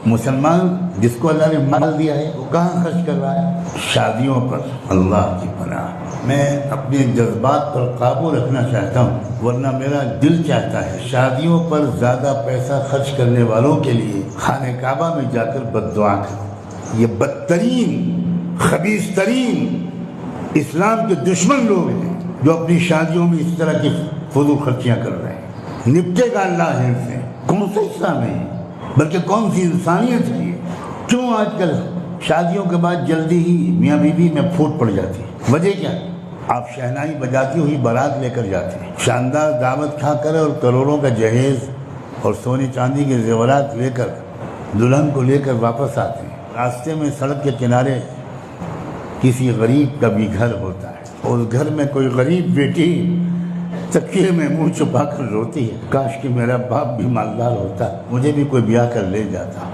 مسلمان جس کو اللہ نے مال دیا ہے وہ کہاں خرچ کر رہا ہے؟ شادیوں پر۔ اللہ کی پناہ، میں اپنے جذبات پر قابو رکھنا چاہتا ہوں، ورنہ میرا دل چاہتا ہے شادیوں پر زیادہ پیسہ خرچ کرنے والوں کے لیے خانہ کعبہ میں جا کر بد دعا کروں۔ یہ بدترین، خبیث ترین اسلام کے دشمن لوگ ہیں جو اپنی شادیوں میں اس طرح کی فضول خرچیاں کر رہے ہیں۔ نپٹے گا اللہ ان سے۔ کون سا اسلام ہے، بلکہ کون سی انسانیت ہے یہ؟ کیوں آج کل شادیوں کے بعد جلدی ہی میاں بیوی میں پھوٹ پڑ جاتی ہے؟ وجہ کیا؟ آپ شہنائی بجاتی ہوئی بارات لے کر جاتے ہیں، شاندار دعوت کھا کر اور کروڑوں کا جہیز اور سونے چاندی کے زیورات لے کر دلہن کو لے کر واپس آتے ہیں۔ راستے میں سڑک کے کنارے کسی غریب کا بھی گھر ہوتا ہے، اور اس گھر میں کوئی غریب بیٹی تکیے میں منہ چھپا کر روتی ہے، کاش کہ میرا باپ بھی مالدار ہوتا، مجھے بھی کوئی بیاہ کر لے جاتا۔